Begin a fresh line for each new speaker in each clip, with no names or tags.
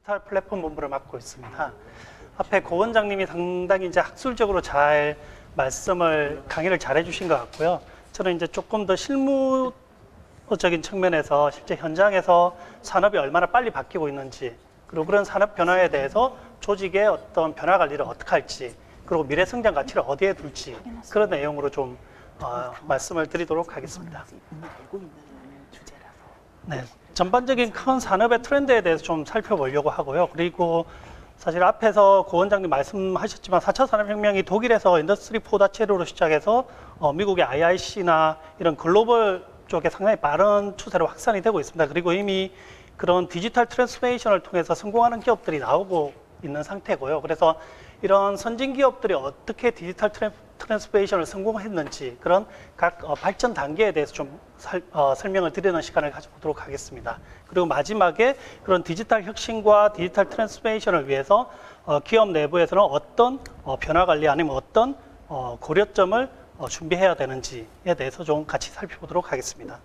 디지털 플랫폼 본부를 맡고 있습니다. 앞에 고 원장님이 상당히 이제 학술적으로 잘 강의를 잘 해주신 것 같고요. 저는 이제 조금 더 실무적인 측면에서 실제 현장에서 산업이 얼마나 빨리 바뀌고 있는지, 그리고 그런 산업 변화에 대해서 조직의 어떤 변화 관리를 어떻게 할지, 그리고 미래 성장 가치를 어디에 둘지, 그런 내용으로 좀 말씀을 드리도록 하겠습니다. 네, 전반적인 큰 산업의 트렌드에 대해서 좀 살펴보려고 하고요. 그리고 사실 앞에서 고 원장님 말씀하셨지만 4차 산업혁명이 독일에서 인더스트리 4.0로 시작해서 미국의 IIC나 이런 글로벌 쪽에 상당히 빠른 추세로 확산이 되고 있습니다. 그리고 이미 그런 디지털 트랜스포메이션을 통해서 성공하는 기업들이 나오고 있는 상태고요. 그래서 이런 선진 기업들이 어떻게 디지털 트랜스포메이션을 성공했는지, 그런 각 발전 단계에 대해서 좀 설명을 드리는 시간을 가져보도록 하겠습니다. 그리고 마지막에 그런 디지털 혁신과 디지털 트랜스포메이션을 위해서 기업 내부에서는 어떤 변화 관리 아니면 어떤 고려점을 준비해야 되는지에 대해서 좀 같이 살펴보도록 하겠습니다.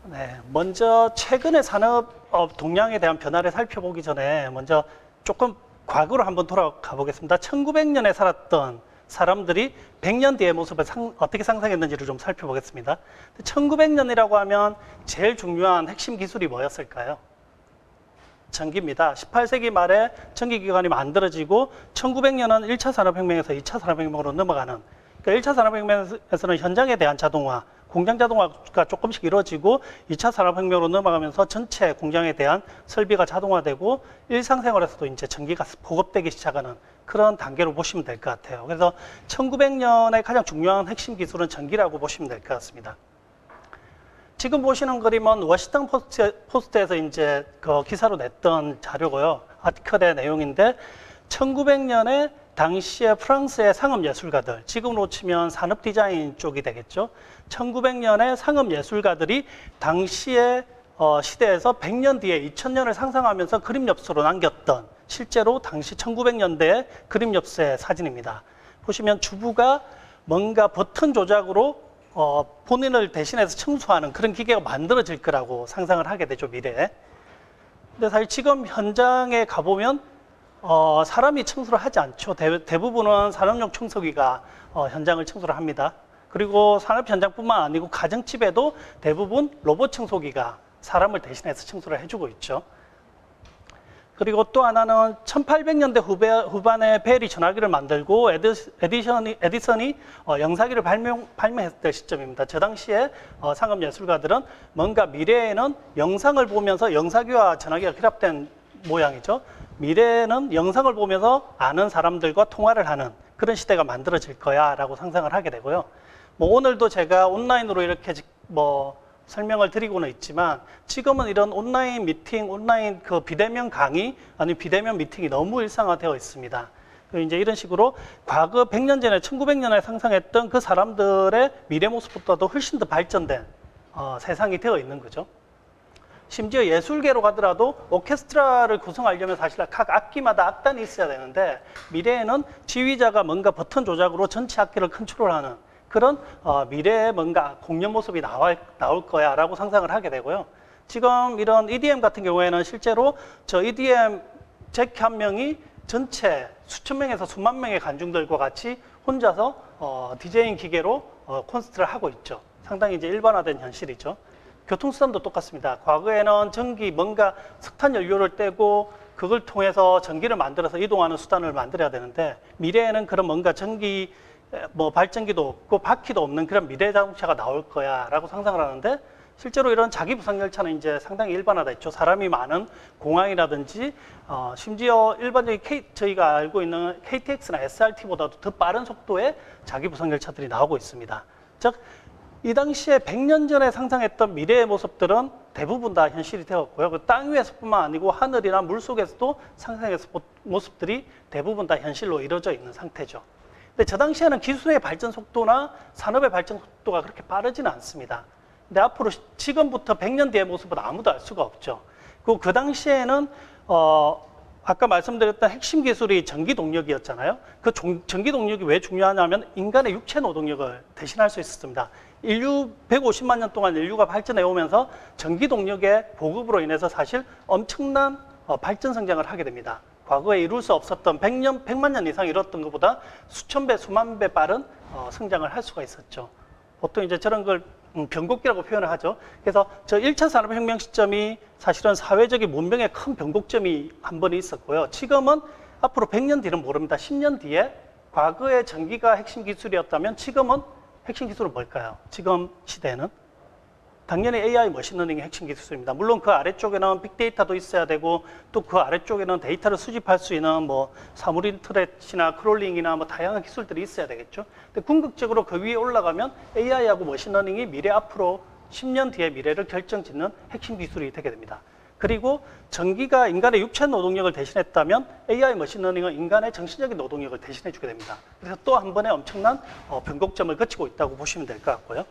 네, 먼저 최근의 산업 동향에 대한 변화를 살펴보기 전에 먼저 조금 과거로 한번 돌아가 보겠습니다. 1900년에 살았던 사람들이 100년 뒤의 모습을 어떻게 상상했는지를 좀 살펴보겠습니다. 1900년이라고 하면 제일 중요한 핵심 기술이 뭐였을까요? 전기입니다. 18세기 말에 전기기관이 만들어지고 1900년은 1차 산업혁명에서 2차 산업혁명으로 넘어가는, 그러니까 1차 산업혁명에서는 현장에 대한 자동화, 공장 자동화가 조금씩 이루어지고 2차 산업혁명으로 넘어가면서 전체 공장에 대한 설비가 자동화되고 일상생활에서도 이제 전기가 보급되기 시작하는 그런 단계로 보시면 될 것 같아요. 그래서 1900년의 가장 중요한 핵심 기술은 전기라고 보시면 될 것 같습니다. 지금 보시는 그림은 워싱턴 포스트에서 이제 그 기사로 냈던 자료고요. 아티클의 내용인데 1900년에 당시에 프랑스의 상업예술가들, 지금으로 치면 산업 디자인 쪽이 되겠죠. 1900년에 상업예술가들이 당시의 시대에서 100년 뒤에 2000년을 상상하면서 그림 엽서로 남겼던, 실제로 당시 1900년대의 그림 엽서의 사진입니다. 보시면 주부가 뭔가 버튼 조작으로 본인을 대신해서 청소하는 그런 기계가 만들어질 거라고 상상을 하게 되죠, 미래에. 근데 사실 지금 현장에 가보면 사람이 청소를 하지 않죠. 대부분은 산업용 청소기가 현장을 청소를 합니다. 그리고 산업 현장뿐만 아니고 가정집에도 대부분 로봇 청소기가 사람을 대신해서 청소를 해주고 있죠. 그리고 또 하나는 1800년대 후반에 벨이 전화기를 만들고 에디선이 영사기를 발명했을 시점입니다. 저 당시에 상업예술가들은 뭔가 미래에는 영상을 보면서 영사기와 전화기가 결합된 모양이죠. 미래에는 영상을 보면서 아는 사람들과 통화를 하는 그런 시대가 만들어질 거야 라고 상상을 하게 되고요. 오늘도 제가 온라인으로 이렇게 설명을 드리고는 있지만 지금은 이런 온라인 미팅, 온라인 그 비대면 강의, 아니면 비대면 미팅이 너무 일상화되어 있습니다. 이제 이런 식으로 과거 100년 전에 1900년에 상상했던 그 사람들의 미래 모습보다도 훨씬 더 발전된 세상이 되어 있는 거죠. 심지어 예술계로 가더라도 오케스트라를 구성하려면 사실 각 악기마다 악단이 있어야 되는데 미래에는 지휘자가 뭔가 버튼 조작으로 전체 악기를 컨트롤하는 그런 미래의 뭔가 공연 모습이 나올 거야 라고 상상을 하게 되고요. 지금 이런 EDM 같은 경우에는 실제로 저 EDM 잭 한 명이 전체 수천 명에서 수만 명의 관중들과 같이 혼자서 디제잉 기계로 콘서트를 하고 있죠. 상당히 이제 일반화된 현실이죠. 교통수단도 똑같습니다. 과거에는 뭔가 석탄 연료를 떼고 그걸 통해서 전기를 만들어서 이동하는 수단을 만들어야 되는데 미래에는 그런 뭔가 전기 발전기도 없고 바퀴도 없는 그런 미래 자동차가 나올 거야 라고 상상을 하는데 실제로 이런 자기 부상 열차는 이제 상당히 일반화돼 있죠. 사람이 많은 공항이라든지 심지어 일반적인 저희가 알고 있는 KTX나 SRT보다도 더 빠른 속도의 자기 부상 열차들이 나오고 있습니다. 즉 이 당시에 100년 전에 상상했던 미래의 모습들은 대부분 다 현실이 되었고요. 그 땅 위에서뿐만 아니고 하늘이나 물속에서도 상상했던 모습들이 대부분 다 현실로 이루어져 있는 상태죠. 근데 저 당시에는 기술의 발전 속도나 산업의 발전 속도가 그렇게 빠르지는 않습니다. 근데 앞으로 지금부터 100년 뒤의 모습은 아무도 알 수가 없죠. 그리고 그 당시에는 아까 말씀드렸던 핵심 기술이 전기 동력이었잖아요. 그 전기 동력이 왜 중요하냐면 인간의 육체 노동력을 대신할 수 있었습니다. 인류 150만 년 동안 인류가 발전해 오면서 전기 동력의 보급으로 인해서 사실 엄청난 발전 성장을 하게 됩니다. 과거에 이룰 수 없었던 100만 년 이상 이뤘던 것보다 수천 배, 수만 배 빠른 성장을 할 수가 있었죠. 보통 이제 저런 걸 변곡기라고 표현을 하죠. 그래서 저 1차 산업혁명 시점이 사실은 사회적인 문명의 큰 변곡점이 한 번 있었고요. 지금은 앞으로 100년 뒤는 모릅니다. 10년 뒤에 과거의 전기가 핵심 기술이었다면 지금은 핵심 기술은 뭘까요? 지금 시대에는 당연히 AI 머신러닝이 핵심 기술입니다. 물론 그 아래쪽에는 빅데이터도 있어야 되고 또 그 아래쪽에는 데이터를 수집할 수 있는 뭐 사물 인터넷이나 크롤링이나 뭐 다양한 기술들이 있어야 되겠죠. 근데 궁극적으로 그 위에 올라가면 AI하고 머신러닝이 미래 앞으로 10년 뒤의 미래를 결정짓는 핵심 기술이 되게 됩니다. 그리고 전기가 인간의 육체 노동력을 대신했다면 AI 머신러닝은 인간의 정신적인 노동력을 대신해 주게 됩니다. 그래서 또 한 번의 엄청난 변곡점을 거치고 있다고 보시면 될 것 같고요.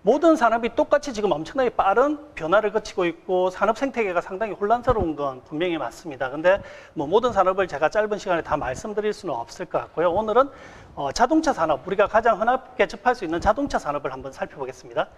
모든 산업이 똑같이 지금 엄청나게 빠른 변화를 거치고 있고 산업 생태계가 상당히 혼란스러운 건 분명히 맞습니다. 근데 뭐 모든 산업을 제가 짧은 시간에 다 말씀드릴 수는 없을 것 같고요. 오늘은 자동차 산업, 우리가 가장 흔하게 접할 수 있는 자동차 산업을 한번 살펴보겠습니다.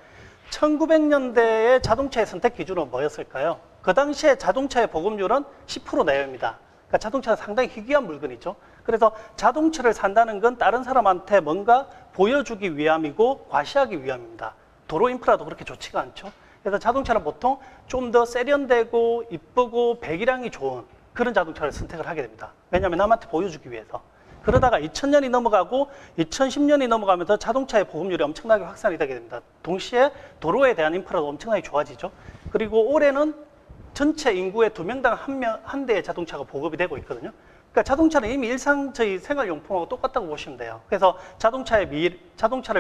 1900년대의 자동차의 선택 기준은 뭐였을까요? 그 당시에 자동차의 보급률은 10% 내외입니다. 그러니까 자동차는 상당히 희귀한 물건이죠. 그래서 자동차를 산다는 건 다른 사람한테 뭔가 보여주기 위함이고 과시하기 위함입니다. 도로 인프라도 그렇게 좋지가 않죠. 그래서 자동차는 보통 좀 더 세련되고 이쁘고 배기량이 좋은 그런 자동차를 선택을 하게 됩니다. 왜냐하면 남한테 보여주기 위해서. 그러다가 2000년이 넘어가고 2010년이 넘어가면서 자동차의 보급률이 엄청나게 확산이 되게 됩니다. 동시에 도로에 대한 인프라도 엄청나게 좋아지죠. 그리고 올해는 전체 인구의 2명당 한 대의 자동차가 보급이 되고 있거든요. 그러니까 자동차는 이미 저희 생활용품하고 똑같다고 보시면 돼요. 그래서 자동차를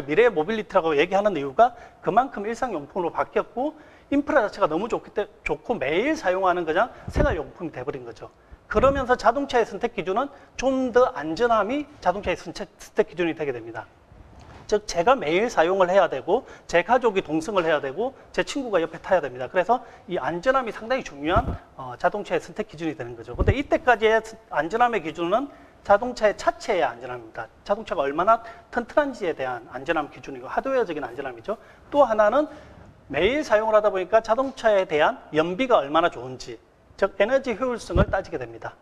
미래의 모빌리티라고 얘기하는 이유가 그만큼 일상용품으로 바뀌었고 인프라 자체가 너무 좋고 매일 사용하는 그냥 생활용품이 돼버린 거죠. 그러면서 자동차의 선택 기준은 좀 더 안전함이 자동차의 선택 기준이 되게 됩니다. 즉 제가 매일 사용을 해야 되고 제 가족이 동승을 해야 되고 제 친구가 옆에 타야 됩니다. 그래서 이 안전함이 상당히 중요한 자동차의 선택 기준이 되는 거죠. 근데 이때까지의 안전함의 기준은 자동차의 차체의 안전함입니다. 자동차가 얼마나 튼튼한지에 대한 안전함 기준이고 하드웨어적인 안전함이죠. 또 하나는 매일 사용을 하다 보니까 자동차에 대한 연비가 얼마나 좋은지, 즉 에너지 효율성을 따지게 됩니다.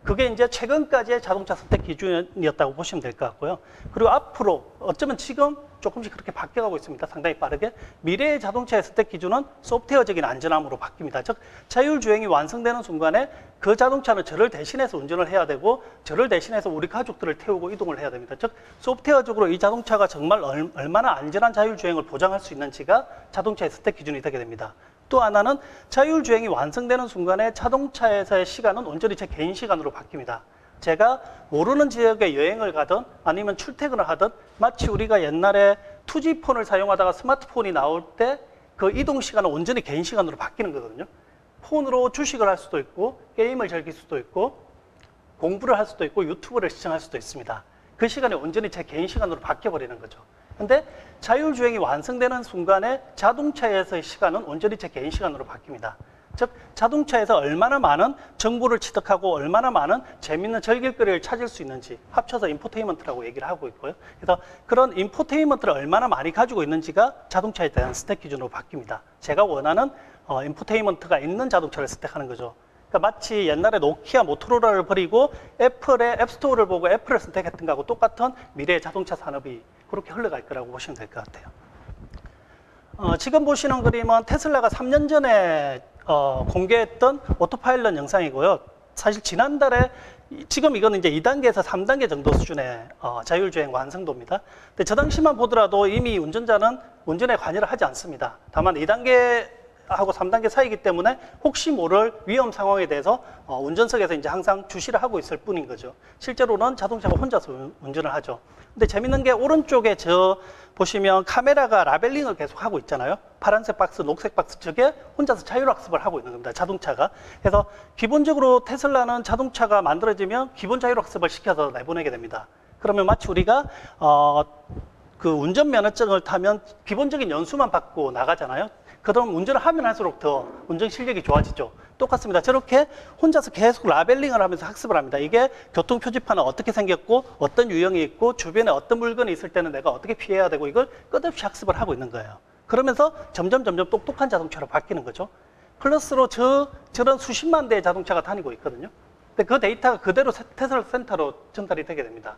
그게 이제 최근까지의 자동차 선택 기준이었다고 보시면 될 것 같고요. 그리고 앞으로 어쩌면 지금 조금씩 그렇게 바뀌어가고 있습니다. 상당히 빠르게. 미래의 자동차의 선택 기준은 소프트웨어적인 안전함으로 바뀝니다. 즉 자율주행이 완성되는 순간에 그 자동차는 저를 대신해서 운전을 해야 되고 저를 대신해서 우리 가족들을 태우고 이동을 해야 됩니다. 즉 소프트웨어적으로 이 자동차가 정말 얼마나 안전한 자율주행을 보장할 수 있는지가 자동차의 선택 기준이 되게 됩니다. 또 하나는 자율주행이 완성되는 순간에 자동차에서의 시간은 온전히 제 개인 시간으로 바뀝니다. 제가 모르는 지역에 여행을 가든 아니면 출퇴근을 하든 마치 우리가 옛날에 2G폰을 사용하다가 스마트폰이 나올 때 그 이동 시간은 온전히 개인 시간으로 바뀌는 거거든요. 폰으로 주식을 할 수도 있고 게임을 즐길 수도 있고 공부를 할 수도 있고 유튜브를 시청할 수도 있습니다. 그 시간이 온전히 제 개인 시간으로 바뀌어버리는 거죠. 근데 자율주행이 완성되는 순간에 자동차에서의 시간은 온전히 제 개인 시간으로 바뀝니다. 즉 자동차에서 얼마나 많은 정보를 취득하고 얼마나 많은 재밌는 즐길거리를 찾을 수 있는지 합쳐서 인포테인먼트라고 얘기를 하고 있고요. 그래서 그런 인포테인먼트를 얼마나 많이 가지고 있는지가 자동차에 대한 선택 기준으로 바뀝니다. 제가 원하는 인포테인먼트가 있는 자동차를 선택하는 거죠. 그러니까 마치 옛날에 노키아, 모토로라를 버리고 애플의 앱스토어를 보고 애플을 선택했던 거하고 똑같은 미래의 자동차 산업이 그렇게 흘러갈 거라고 보시면 될 것 같아요. 지금 보시는 그림은 테슬라가 3년 전에 공개했던 오토파일럿 영상이고요. 사실 지난달에 지금 이거는 이제 2단계에서 3단계 정도 수준의 자율주행 완성도입니다. 근데 저 당시만 보더라도 이미 운전자는 운전에 관여를 하지 않습니다. 다만 2단계 하고 3단계 사이기 때문에 혹시 모를 위험 상황에 대해서 운전석에서 이제 항상 주시를 하고 있을 뿐인 거죠. 실제로는 자동차가 혼자서 운전을 하죠. 근데 재밌는 게 오른쪽에 보시면 카메라가 라벨링을 계속 하고 있잖아요. 파란색 박스, 녹색 박스, 저게 혼자서 자율학습을 하고 있는 겁니다. 자동차가. 그래서 기본적으로 테슬라는 자동차가 만들어지면 기본 자율학습을 시켜서 내보내게 됩니다. 그러면 마치 우리가 그 운전면허증을 타면 기본적인 연수만 받고 나가잖아요. 그럼 운전을 하면 할수록 더 운전 실력이 좋아지죠. 똑같습니다. 저렇게 혼자서 계속 라벨링을 하면서 학습을 합니다. 이게 교통 표지판은 어떻게 생겼고 어떤 유형이 있고 주변에 어떤 물건이 있을 때는 내가 어떻게 피해야 되고 이걸 끝없이 학습을 하고 있는 거예요. 그러면서 점점 똑똑한 자동차로 바뀌는 거죠. 플러스로 저런 수십만 대의 자동차가 다니고 있거든요. 근데 그 데이터가 그대로 테슬라 센터로 전달이 되게 됩니다.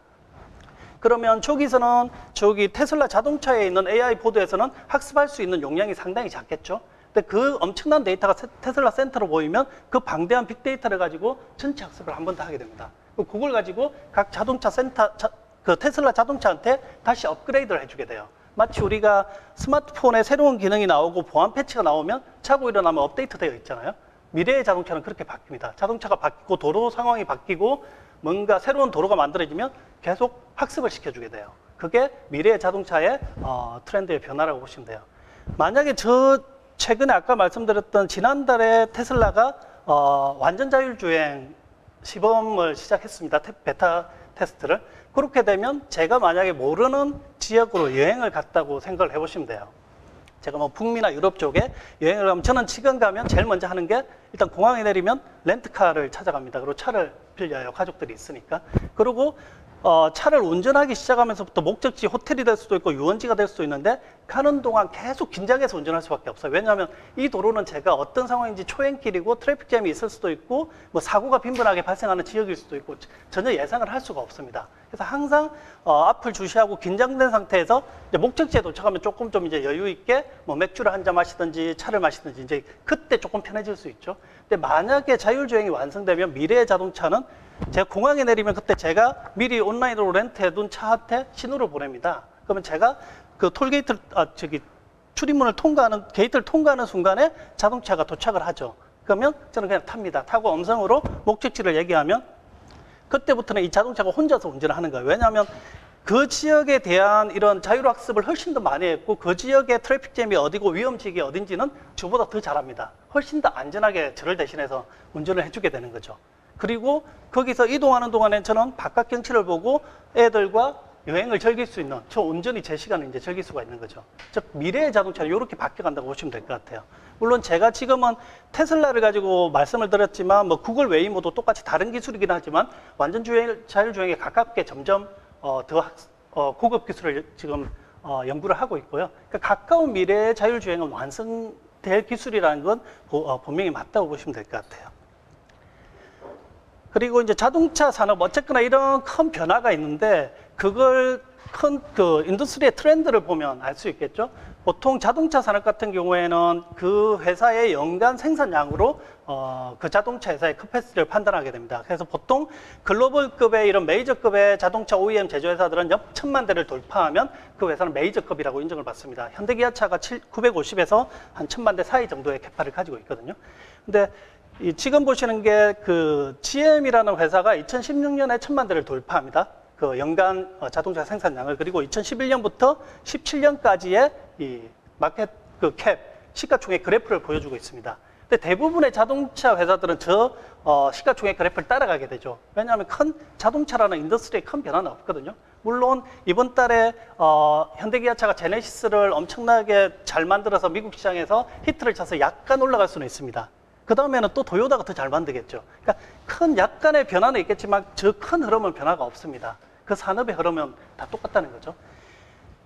그러면 저기서는 저기 테슬라 자동차에 있는 AI 보드에서는 학습할 수 있는 용량이 상당히 작겠죠. 근데 그 엄청난 데이터가 테슬라 센터로 모이면 그 방대한 빅데이터를 가지고 전체 학습을 한 번 더 하게 됩니다. 그걸 가지고 각 자동차 센터, 그 테슬라 자동차한테 다시 업그레이드를 해주게 돼요. 마치 우리가 스마트폰에 새로운 기능이 나오고 보안 패치가 나오면 자고 일어나면 업데이트 되어 있잖아요. 미래의 자동차는 그렇게 바뀝니다. 자동차가 바뀌고 도로 상황이 바뀌고 뭔가 새로운 도로가 만들어지면 계속 학습을 시켜주게 돼요. 그게 미래의 자동차의 트렌드의 변화라고 보시면 돼요. 만약에 최근에 아까 말씀드렸던 지난달에 테슬라가 완전 자율주행 시범을 시작했습니다. 베타 테스트를. 그렇게 되면 제가 만약에 모르는 지역으로 여행을 갔다고 생각을 해보시면 돼요. 제가 뭐 북미나 유럽 쪽에 여행을 가면 저는 지금 가면 제일 먼저 하는 게 일단 공항에 내리면 렌트카를 찾아갑니다. 그리고 차를 빌려요. 가족들이 있으니까. 그리고 차를 운전하기 시작하면서부터 목적지 호텔이 될 수도 있고 유원지가 될 수도 있는데 가는 동안 계속 긴장해서 운전할 수밖에 없어요. 왜냐하면 이 도로는 제가 어떤 상황인지 초행길이고 트래픽잼이 있을 수도 있고 뭐 사고가 빈번하게 발생하는 지역일 수도 있고 전혀 예상을 할 수가 없습니다. 그래서 항상 앞을 주시하고 긴장된 상태에서 이제 목적지에 도착하면 조금 좀 이제 여유 있게 뭐 맥주를 한 잔 마시든지 차를 마시든지 이제 그때 조금 편해질 수 있죠. 근데 만약에 자율주행이 완성되면 미래의 자동차는 제가 공항에 내리면 그때 제가 미리 온라인으로 렌트해둔 차한테 신호를 보냅니다. 그러면 제가 그 톨게이트를, 출입문을 통과하는, 게이트를 통과하는 순간에 자동차가 도착을 하죠. 그러면 저는 그냥 탑니다. 타고 음성으로 목적지를 얘기하면 그때부터는 이 자동차가 혼자서 운전을 하는 거예요. 왜냐하면 그 지역에 대한 이런 자율학습을 훨씬 더 많이 했고 그 지역의 트래픽잼이 어디고 위험지역이 어딘지는 저보다 더 잘합니다. 훨씬 더 안전하게 저를 대신해서 운전을 해주게 되는 거죠. 그리고 거기서 이동하는 동안에 저는 바깥 경치를 보고 애들과 여행을 즐길 수 있는 저 온전히 제 시간을 이제 즐길 수가 있는 거죠. 즉 미래의 자동차는 이렇게 바뀌어간다고 보시면 될 것 같아요. 물론 제가 지금은 테슬라를 가지고 말씀을 드렸지만 뭐 구글 웨이모도 똑같이 다른 기술이긴 하지만 완전 자율주행에 가깝게 점점 더 고급 기술을 지금 연구를 하고 있고요. 그러니까 가까운 미래의 자율주행은 완성될 기술이라는 건 분명히 맞다고 보시면 될 것 같아요. 그리고 이제 자동차 산업 어쨌거나 이런 큰 변화가 있는데 그걸 큰 그 인더스트리의 트렌드를 보면 알 수 있겠죠. 보통 자동차 산업 같은 경우에는 그 회사의 연간 생산량으로 그 자동차 회사의 캐패시티를 판단하게 됩니다. 그래서 보통 글로벌급의 이런 메이저급의 자동차 OEM 제조회사들은 약 1000만 대를 돌파하면 그 회사는 메이저급이라고 인정을 받습니다. 현대기아차가 950에서 한 1000만 대 사이 정도의 캐파를 가지고 있거든요. 근데 지금 보시는 게 그 GM이라는 회사가 2016년에 1000만 대를 돌파합니다. 그 연간 자동차 생산량을. 그리고 2011년부터 17년까지의 이 마켓 그 캡 시가총액 그래프를 보여주고 있습니다. 근데 대부분의 자동차 회사들은 저 시가총액 그래프를 따라가게 되죠. 왜냐하면 큰 자동차라는 인더스트리에 큰 변화는 없거든요. 물론 이번 달에 현대기아차가 제네시스를 엄청나게 잘 만들어서 미국 시장에서 히트를 쳐서 약간 올라갈 수는 있습니다. 그 다음에는 또 도요타가 더 잘 만들겠죠. 그러니까 큰 약간의 변화는 있겠지만 저 큰 흐름은 변화가 없습니다. 그 산업의 흐름은 다 똑같다는 거죠.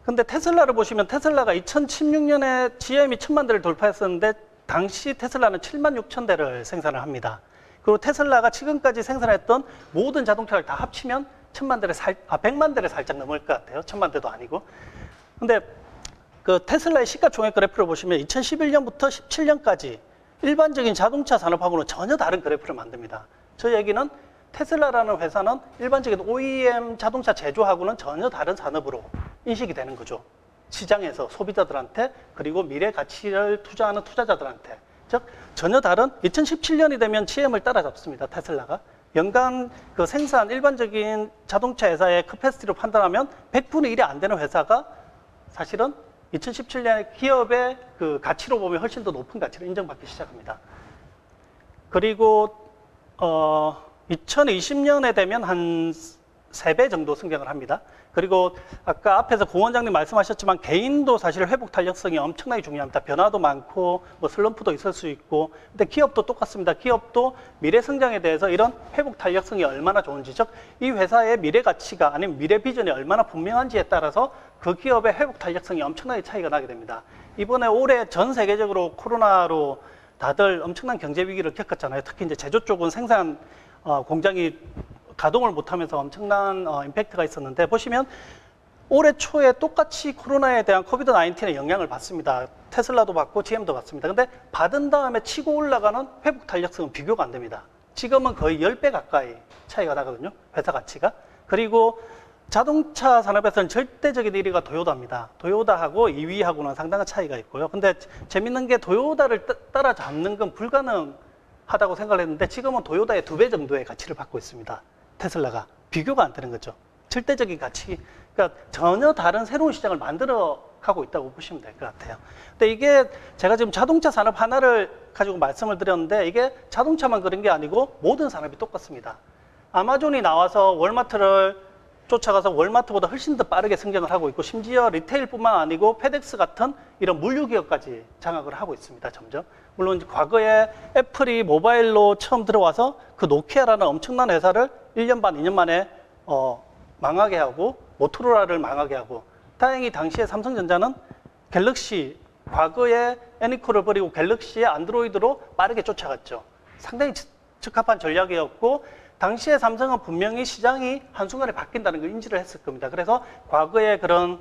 근데 테슬라를 보시면 테슬라가 2016년에 GM이 1000만 대를 돌파했었는데 당시 테슬라는 7만 6천 대를 생산을 합니다. 그리고 테슬라가 지금까지 생산했던 모든 자동차를 다 합치면 100만 대를 살짝 넘을 것 같아요. 1000만 대도 아니고. 근데 그 테슬라의 시가총액 그래프를 보시면 2011년부터 17년까지 일반적인 자동차 산업하고는 전혀 다른 그래프를 만듭니다. 저 얘기는 테슬라라는 회사는 일반적인 OEM 자동차 제조하고는 전혀 다른 산업으로 인식이 되는 거죠. 시장에서 소비자들한테 그리고 미래 가치를 투자하는 투자자들한테. 즉 전혀 다른 2017년이 되면 GM을 따라잡습니다. 테슬라가. 연간 그 생산 일반적인 자동차 회사의 캐패시티로 판단하면 100분의 1이 안 되는 회사가 사실은 2017년에 기업의 그 가치로 보면 훨씬 더 높은 가치를 인정받기 시작합니다. 그리고 2020년에 되면 한 3배 정도 성장을 합니다. 그리고 아까 앞에서 고 원장님 말씀하셨지만 개인도 사실 회복 탄력성이 엄청나게 중요합니다. 변화도 많고 뭐 슬럼프도 있을 수 있고, 근데 기업도 똑같습니다. 기업도 미래 성장에 대해서 이런 회복 탄력성이 얼마나 좋은지, 즉 이 회사의 미래 가치가 아니면 미래 비전이 얼마나 분명한지에 따라서 그 기업의 회복 탄력성이 엄청나게 차이가 나게 됩니다. 이번에 올해 전 세계적으로 코로나로 다들 엄청난 경제 위기를 겪었잖아요. 특히 이제 제조 쪽은 생산 공장이 가동을 못하면서 엄청난 임팩트가 있었는데, 보시면 올해 초에 똑같이 코로나에 대한 코비드 19의 영향을 받습니다. 테슬라도 받고 GM도 받습니다. 근데 받은 다음에 치고 올라가는 회복 탄력성은 비교가 안 됩니다. 지금은 거의 10배 가까이 차이가 나거든요, 회사 가치가. 그리고 자동차 산업에서는 절대적인 1위가 도요타입니다. 도요타하고 2위하고는 상당한 차이가 있고요. 근데 재밌는 게 도요타를 따라잡는 건 불가능하다고 생각을 했는데, 지금은 도요타의 2배 정도의 가치를 받고 있습니다. 테슬라가. 비교가 안 되는 거죠. 절대적인 가치, 그러니까 전혀 다른 새로운 시장을 만들어 가고 있다고 보시면 될 것 같아요. 근데 이게 제가 지금 자동차 산업 하나를 가지고 말씀을 드렸는데, 이게 자동차만 그런 게 아니고 모든 산업이 똑같습니다. 아마존이 나와서 월마트를 쫓아가서 월마트보다 훨씬 더 빠르게 성장을 하고 있고, 심지어 리테일뿐만 아니고 페덱스 같은 이런 물류 기업까지 장악을 하고 있습니다, 점점. 물론 과거에 애플이 모바일로 처음 들어와서 그 노키아라는 엄청난 회사를 1년 반, 2년 만에 망하게 하고, 모토로라를 망하게 하고, 다행히 당시에 삼성전자는 갤럭시, 과거에 애니코를 버리고 갤럭시의 안드로이드로 빠르게 쫓아갔죠. 상당히 적합한 전략이었고, 당시에 삼성은 분명히 시장이 한순간에 바뀐다는 걸 인지를 했을 겁니다. 그래서 과거에 그런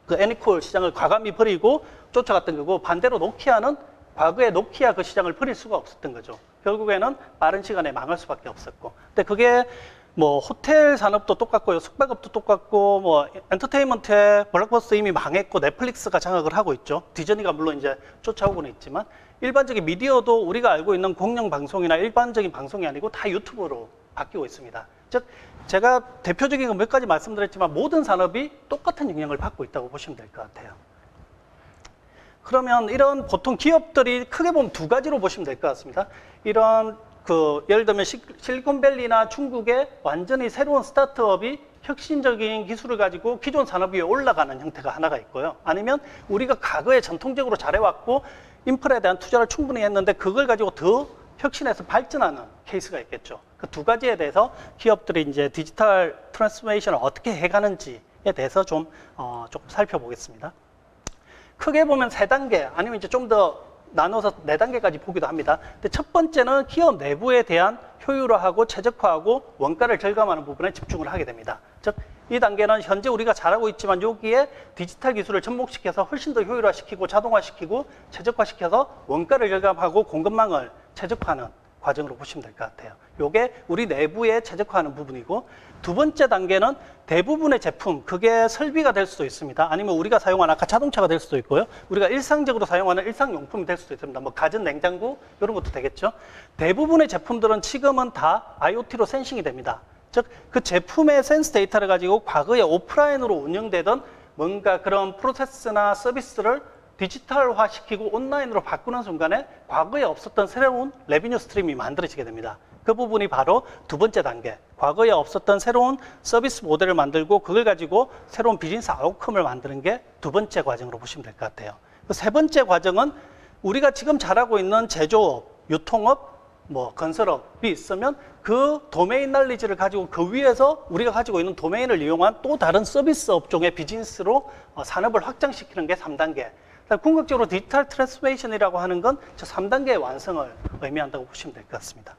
그 애니콜 시장을 과감히 버리고 쫓아갔던 거고, 반대로 노키아는 과거에 노키아 그 시장을 버릴 수가 없었던 거죠. 결국에는 빠른 시간에 망할 수밖에 없었고. 근데 그게 뭐 호텔 산업도 똑같고요, 숙박업도 똑같고, 뭐 엔터테인먼트의 블록버스터 이미 망했고 넷플릭스가 장악을 하고 있죠. 디즈니가 물론 이제 쫓아오고는 있지만, 일반적인 미디어도 우리가 알고 있는 공영 방송이나 일반적인 방송이 아니고 다 유튜브로 바뀌고 있습니다. 즉 제가 대표적인 거 몇 가지 말씀드렸지만 모든 산업이 똑같은 영향을 받고 있다고 보시면 될 것 같아요. 그러면 이런 보통 기업들이 크게 보면 두 가지로 보시면 될 것 같습니다. 이런 예를 들면 실리콘밸리나 중국의 완전히 새로운 스타트업이 혁신적인 기술을 가지고 기존 산업 위에 올라가는 형태가 하나가 있고요. 아니면 우리가 과거에 전통적으로 잘해왔고 인프라에 대한 투자를 충분히 했는데 그걸 가지고 더 혁신해서 발전하는 케이스가 있겠죠. 그 두 가지에 대해서 기업들이 이제 디지털 트랜스포메이션을 어떻게 해가는지에 대해서 조금 살펴보겠습니다. 크게 보면 3단계, 아니면 이제 좀 더 나눠서 4단계까지 보기도 합니다. 근데 첫 번째는 기업 내부에 대한 효율화하고 최적화하고 원가를 절감하는 부분에 집중을 하게 됩니다. 즉, 이 단계는 현재 우리가 잘하고 있지만 여기에 디지털 기술을 접목시켜서 훨씬 더 효율화시키고 자동화시키고 최적화시켜서 원가를 절감하고 공급망을 최적화하는 과정으로 보시면 될 것 같아요. 이게 우리 내부에 최적화하는 부분이고, 두 번째 단계는 대부분의 제품, 그게 설비가 될 수도 있습니다. 아니면 우리가 사용하는 아까 자동차가 될 수도 있고요. 우리가 일상적으로 사용하는 일상용품이 될 수도 있습니다. 뭐 가전 냉장고 이런 것도 되겠죠. 대부분의 제품들은 지금은 다 IoT로 센싱이 됩니다. 즉, 그 제품의 센스 데이터를 가지고 과거에 오프라인으로 운영되던 뭔가 그런 프로세스나 서비스를 디지털화 시키고 온라인으로 바꾸는 순간에 과거에 없었던 새로운 레비뉴 스트림이 만들어지게 됩니다. 그 부분이 바로 두 번째 단계, 과거에 없었던 새로운 서비스 모델을 만들고 그걸 가지고 새로운 비즈니스 아웃컴을 만드는 게 두 번째 과정으로 보시면 될 것 같아요. 그 세 번째 과정은 우리가 지금 잘하고 있는 제조업, 유통업, 뭐 건설업이 있으면 그 도메인 날리지를 가지고 그 위에서 우리가 가지고 있는 도메인을 이용한 또 다른 서비스 업종의 비즈니스로 산업을 확장시키는 게 3단계. 궁극적으로 디지털 트랜스포메이션이라고 하는 건 저 3단계의 완성을 의미한다고 보시면 될 것 같습니다.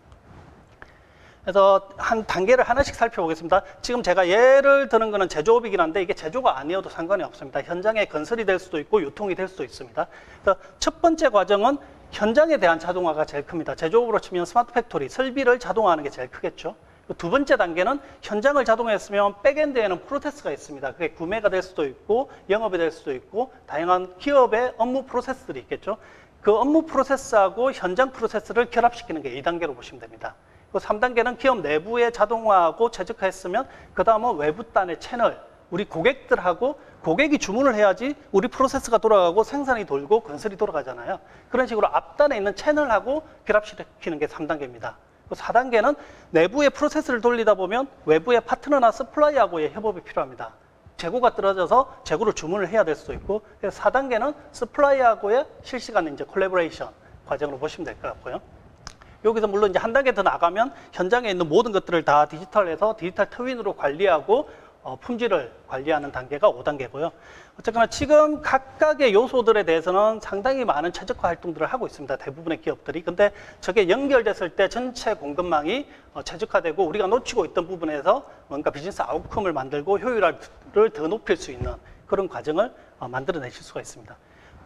그래서 한 단계를 하나씩 살펴보겠습니다. 지금 제가 예를 드는 거는 제조업이긴 한데 이게 제조가 아니어도 상관이 없습니다. 현장에 건설이 될 수도 있고 유통이 될 수도 있습니다. 그래서 첫 번째 과정은 현장에 대한 자동화가 제일 큽니다. 제조업으로 치면 스마트 팩토리, 설비를 자동화하는 게 제일 크겠죠. 두 번째 단계는 현장을 자동화했으면 백엔드에는 프로세스가 있습니다. 그게 구매가 될 수도 있고 영업이 될 수도 있고 다양한 기업의 업무 프로세스들이 있겠죠. 그 업무 프로세스하고 현장 프로세스를 결합시키는 게 2단계로 보시면 됩니다. 3단계는 기업 내부에 자동화하고 최적화했으면 그 다음은 외부 단의 채널, 우리 고객들하고 고객이 주문을 해야지 우리 프로세스가 돌아가고 생산이 돌고 건설이 돌아가잖아요. 그런 식으로 앞단에 있는 채널하고 결합시키는 게 3단계입니다. 4단계는 내부의 프로세스를 돌리다 보면 외부의 파트너나 서플라이하고의 협업이 필요합니다. 재고가 떨어져서 재고를 주문을 해야 될 수도 있고, 그래서 4단계는 서플라이하고의 실시간 이제 콜래보레이션 과정으로 보시면 될 것 같고요. 여기서 물론 이제 한 단계 더 나가면 현장에 있는 모든 것들을 다 디지털해서 디지털 트윈으로 관리하고 품질을 관리하는 단계가 5단계고요. 어쨌거나 지금 각각의 요소들에 대해서는 상당히 많은 최적화 활동들을 하고 있습니다. 대부분의 기업들이. 근데 저게 연결됐을 때 전체 공급망이 최적화되고 우리가 놓치고 있던 부분에서 뭔가 비즈니스 아웃컴을 만들고 효율을 더 높일 수 있는 그런 과정을 만들어내실 수가 있습니다.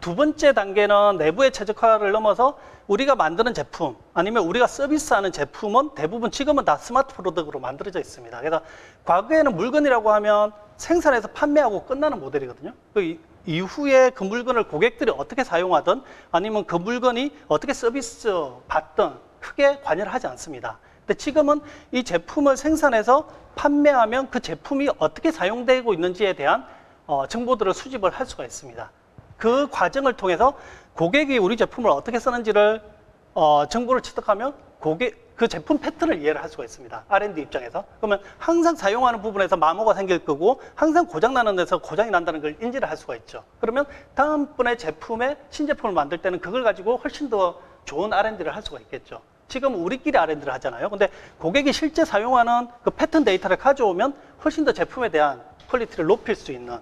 두 번째 단계는 내부의 최적화를 넘어서 우리가 만드는 제품 아니면 우리가 서비스하는 제품은 대부분 지금은 다 스마트 프로덕트로 만들어져 있습니다. 그래서 과거에는 물건이라고 하면 생산해서 판매하고 끝나는 모델이거든요. 그 이후에 그 물건을 고객들이 어떻게 사용하든 아니면 그 물건이 어떻게 서비스 받든 크게 관여를 하지 않습니다. 근데 지금은 이 제품을 생산해서 판매하면 그 제품이 어떻게 사용되고 있는지에 대한 정보들을 수집을 할 수가 있습니다. 그 과정을 통해서 고객이 우리 제품을 어떻게 쓰는지를 정보를 취득하면 그 제품 패턴을 이해를 할 수가 있습니다. R&D 입장에서. 그러면 항상 사용하는 부분에서 마모가 생길 거고 항상 고장나는 데서 고장이 난다는 걸 인지를 할 수가 있죠. 그러면 다음번에 신제품을 만들 때는 그걸 가지고 훨씬 더 좋은 R&D를 할 수가 있겠죠. 지금 우리끼리 R&D를 하잖아요. 근데 고객이 실제 사용하는 그 패턴 데이터를 가져오면 훨씬 더 제품에 대한 퀄리티를 높일 수 있는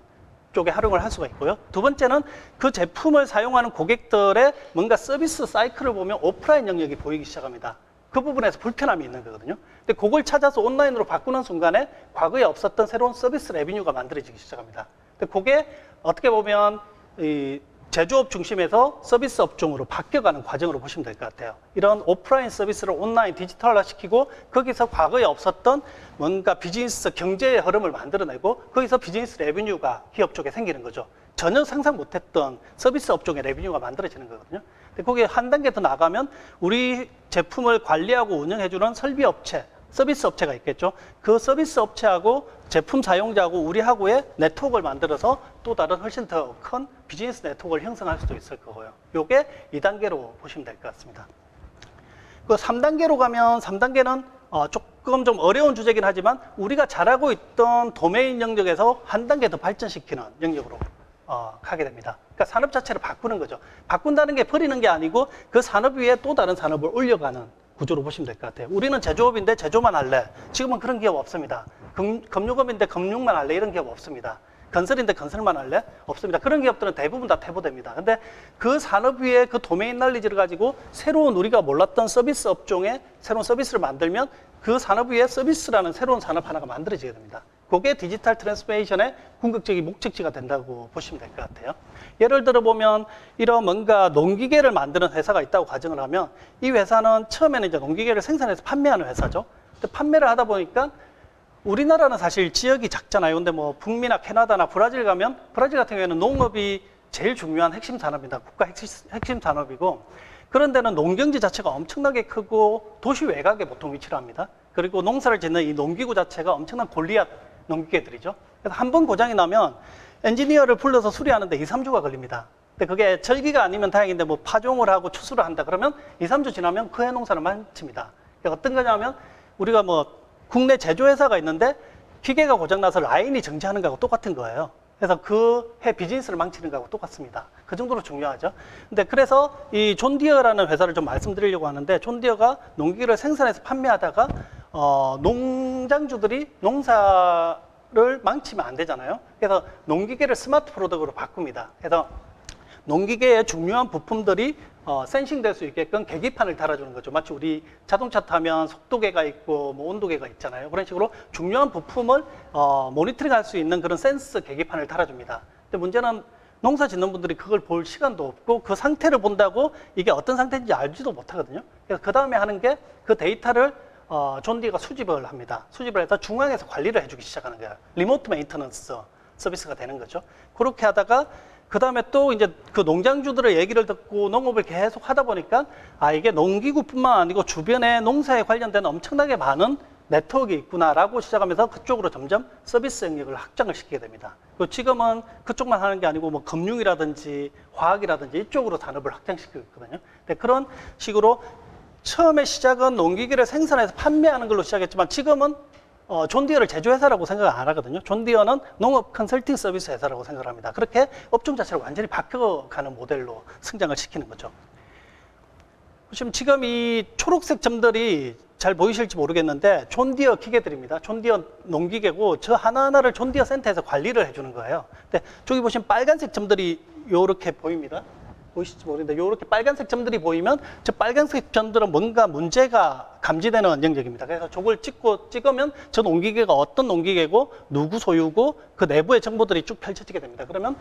쪽에 활용을 할 수가 있고요. 두 번째는 그 제품을 사용하는 고객들의 뭔가 서비스 사이클을 보면 오프라인 영역이 보이기 시작합니다. 그 부분에서 불편함이 있는 거거든요. 근데 그걸 찾아서 온라인으로 바꾸는 순간에 과거에 없었던 새로운 서비스 레비뉴가 만들어지기 시작합니다. 근데 그게 어떻게 보면 이 제조업 중심에서 서비스 업종으로 바뀌어가는 과정으로 보시면 될 것 같아요. 이런 오프라인 서비스를 온라인 디지털화 시키고 거기서 과거에 없었던 뭔가 비즈니스 경제의 흐름을 만들어내고 거기서 비즈니스 레비뉴가 기업 쪽에 생기는 거죠. 전혀 상상 못했던 서비스 업종의 레비뉴가 만들어지는 거거든요. 근데 거기에 한 단계 더 나가면 우리 제품을 관리하고 운영해주는 설비 업체, 서비스 업체가 있겠죠. 그 서비스 업체하고 제품 사용자하고 우리하고의 네트워크를 만들어서 또 다른 훨씬 더 큰 비즈니스 네트워크를 형성할 수도 있을 거고요. 요게 2단계로 보시면 될 것 같습니다. 그 3단계로 가면 3단계는 조금 좀 어려운 주제긴 하지만 우리가 잘하고 있던 도메인 영역에서 한 단계 더 발전시키는 영역으로 가게 됩니다. 그러니까 산업 자체를 바꾸는 거죠. 바꾼다는 게 버리는 게 아니고 그 산업 위에 또 다른 산업을 올려가는 구조로 보시면 될 것 같아요. 우리는 제조업인데 제조만 할래. 지금은 그런 기업 없습니다. 금융업인데 금융만 할래. 이런 기업 없습니다. 건설인데 건설만 할래? 없습니다. 그런 기업들은 대부분 다 퇴보됩니다. 근데 그 산업 위에 그 도메인 날리지를 가지고 새로운 우리가 몰랐던 서비스 업종에 새로운 서비스를 만들면 그 산업 위에 서비스라는 새로운 산업 하나가 만들어지게 됩니다. 그게 디지털 트랜스포메이션의 궁극적인 목적지가 된다고 보시면 될 것 같아요. 예를 들어 보면 이런 뭔가 농기계를 만드는 회사가 있다고 가정을 하면 이 회사는 처음에는 이제 농기계를 생산해서 판매하는 회사죠. 근데 판매를 하다 보니까 우리나라는 사실 지역이 작잖아요. 근데 뭐 북미나 캐나다나 브라질 가면 브라질 같은 경우에는 농업이 제일 중요한 핵심 산업입니다. 국가 핵심 산업이고 그런 데는 농경지 자체가 엄청나게 크고 도시 외곽에 보통 위치를 합니다. 그리고 농사를 짓는 이 농기구 자체가 엄청난 골리앗 농기계들이죠. 그래서 한 번 고장이 나면 엔지니어를 불러서 수리하는데 2, 3주가 걸립니다. 근데 그게 절기가 아니면 다행인데 뭐 파종을 하고 추수를 한다 그러면 2, 3주 지나면 그 해 농사를 망칩니다. 그러니까 어떤 거냐면 우리가 뭐 국내 제조회사가 있는데 기계가 고장나서 라인이 정지하는 거하고 똑같은 거예요. 그래서 그 해 비즈니스를 망치는 거하고 똑같습니다. 그 정도로 중요하죠. 근데 그래서 이 존디어라는 회사를 좀 말씀드리려고 하는데 존디어가 농기계를 생산해서 판매하다가 농장주들이 농사를 망치면 안 되잖아요. 그래서 농기계를 스마트 프로덕트로 바꿉니다. 그래서 농기계의 중요한 부품들이 센싱될 수 있게끔 계기판을 달아주는 거죠. 마치 우리 자동차 타면 속도계가 있고 뭐 온도계가 있잖아요. 그런 식으로 중요한 부품을 모니터링 할 수 있는 그런 센서 계기판을 달아줍니다. 근데 문제는 농사 짓는 분들이 그걸 볼 시간도 없고 그 상태를 본다고 이게 어떤 상태인지 알지도 못하거든요. 그래서 그 다음에 하는 게 그 데이터를 존디가 수집을 합니다. 수집을 해서 중앙에서 관리를 해주기 시작하는 거예요. 리모트 메인터넌스 서비스가 되는 거죠. 그렇게 하다가 그 다음에 또 이제 그 농장주들의 얘기를 듣고 농업을 계속 하다 보니까 이게 농기구뿐만 아니고 주변에 농사에 관련된 엄청나게 많은 네트워크가 있구나라고 시작하면서 그쪽으로 점점 서비스 영역을 확장을 시키게 됩니다. 지금은 그쪽만 하는 게 아니고 뭐 금융이라든지 화학이라든지 이쪽으로 산업을 확장시키고 있거든요. 근데 그런 식으로 처음에 시작은 농기계를 생산해서 판매하는 걸로 시작했지만 지금은 존디어를 제조회사라고 생각 안 하거든요. 존디어는 농업 컨설팅 서비스 회사라고 생각을 합니다. 그렇게 업종 자체를 완전히 바뀌어가는 모델로 성장을 시키는 거죠. 지금 이 초록색 점들이 잘 보이실지 모르겠는데 존디어 기계들입니다. 존디어 농기계고 저 하나하나를 존디어 센터에서 관리를 해주는 거예요. 근데 저기 보시면 빨간색 점들이 요렇게 보입니다. 보이실지 모르겠는데 요렇게 빨간색 점들이 보이면 저 빨간색 점들은 뭔가 문제가 감지되는 영역입니다. 그래서 저걸 찍으면 저 농기계가 어떤 농기계고 누구 소유고 그 내부의 정보들이 쭉 펼쳐지게 됩니다. 그러면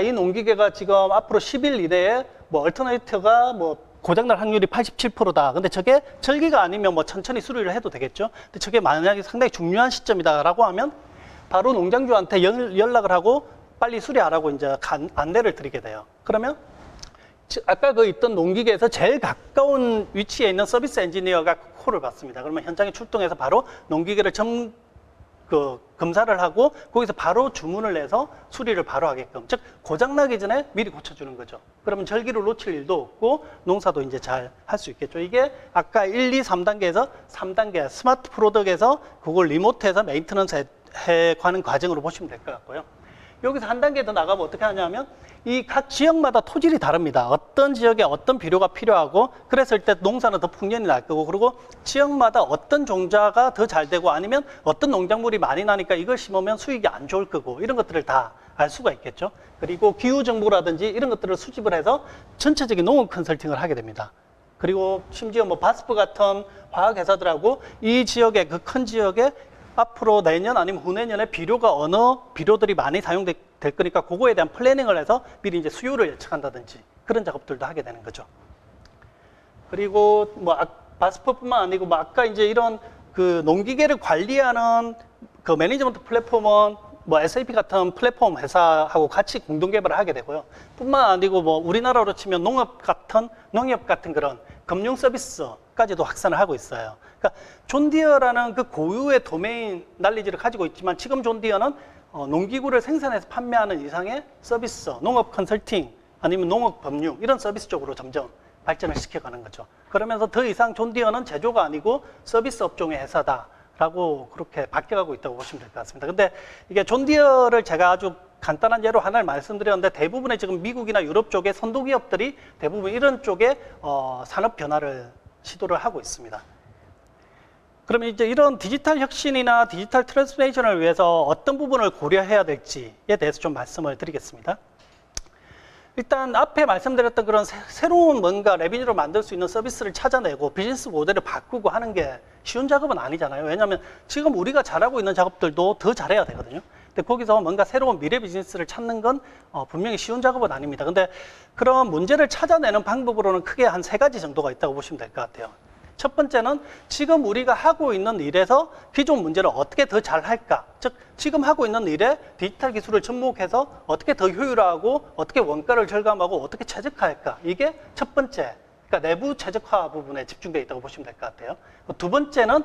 이 농기계가 지금 앞으로 10일 이내에 뭐 얼터네이터가 뭐 고장날 확률이 87%다. 근데 저게 절기가 아니면 뭐 천천히 수리를 해도 되겠죠. 근데 저게 만약에 상당히 중요한 시점이다라고 하면 바로 농장주한테 연락을 하고 빨리 수리하라고 이제 안내를 드리게 돼요. 그러면 아까 그 있던 농기계에서 제일 가까운 위치에 있는 서비스 엔지니어가 콜을 받습니다. 그러면 현장에 출동해서 바로 농기계를 검사를 하고 거기서 바로 주문을 내서 수리를 바로 하게끔, 즉 고장나기 전에 미리 고쳐주는 거죠. 그러면 절기를 놓칠 일도 없고 농사도 이제 잘 할 수 있겠죠. 이게 아까 1, 2, 3단계에서 3단계 스마트 프로덕트에서 그걸 리모트해서 메인테넌스 해가는 과정으로 보시면 될 것 같고요. 여기서 한 단계 더 나가면 어떻게 하냐면 이 각 지역마다 토질이 다릅니다. 어떤 지역에 어떤 비료가 필요하고 그랬을 때 농사는 더 풍년이 날 거고, 그리고 지역마다 어떤 종자가 더 잘 되고 아니면 어떤 농작물이 많이 나니까 이걸 심으면 수익이 안 좋을 거고, 이런 것들을 다 알 수가 있겠죠. 그리고 기후 정보라든지 이런 것들을 수집을 해서 전체적인 농업 컨설팅을 하게 됩니다. 그리고 심지어 뭐 바스프 같은 화학 회사들하고 이 지역의 그 큰 지역에 앞으로 내년 아니면 후내년에 비료가 어느 비료들이 많이 사용될 거니까 그거에 대한 플래닝을 해서 미리 이제 수요를 예측한다든지 그런 작업들도 하게 되는 거죠. 그리고 뭐 바스프뿐만 아니고 뭐 아까 이제 이런 그 농기계를 관리하는 그 매니지먼트 플랫폼은 뭐 SAP 같은 플랫폼 회사하고 같이 공동 개발을 하게 되고요. 뿐만 아니고 뭐 우리나라로 치면 농협 같은 그런 금융 서비스까지도 확산을 하고 있어요. 그러니까 존디어라는 그 고유의 도메인 난리지를 가지고 있지만 지금 존디어는 농기구를 생산해서 판매하는 이상의 서비스, 농업 컨설팅 아니면 농업 법률 이런 서비스 쪽으로 점점 발전을 시켜가는 거죠. 그러면서 더 이상 존디어는 제조가 아니고 서비스 업종의 회사다라고 그렇게 바뀌어가고 있다고 보시면 될 것 같습니다. 근데 이게 존디어를 제가 아주 간단한 예로 하나를 말씀드렸는데 대부분의 지금 미국이나 유럽 쪽의 선도기업들이 대부분 이런 쪽에 산업 변화를 시도를 하고 있습니다. 그러면 이제 이런 디지털 혁신이나 디지털 트랜스포메이션을 위해서 어떤 부분을 고려해야 될지에 대해서 좀 말씀을 드리겠습니다. 일단 앞에 말씀드렸던 그런 새로운 뭔가 레비뉴를 만들 수 있는 서비스를 찾아내고 비즈니스 모델을 바꾸고 하는 게 쉬운 작업은 아니잖아요. 왜냐하면 지금 우리가 잘하고 있는 작업들도 더 잘해야 되거든요. 근데 거기서 뭔가 새로운 미래 비즈니스를 찾는 건 분명히 쉬운 작업은 아닙니다. 근데 그런 문제를 찾아내는 방법으로는 크게 한 3가지 정도가 있다고 보시면 될 것 같아요. 첫 번째는 지금 우리가 하고 있는 일에서 기존 문제를 어떻게 더 잘할까? 즉 지금 하고 있는 일에 디지털 기술을 접목해서 어떻게 더 효율화하고 어떻게 원가를 절감하고 어떻게 최적화할까? 이게 첫 번째, 그러니까 내부 최적화 부분에 집중되어 있다고 보시면 될 것 같아요. 두 번째는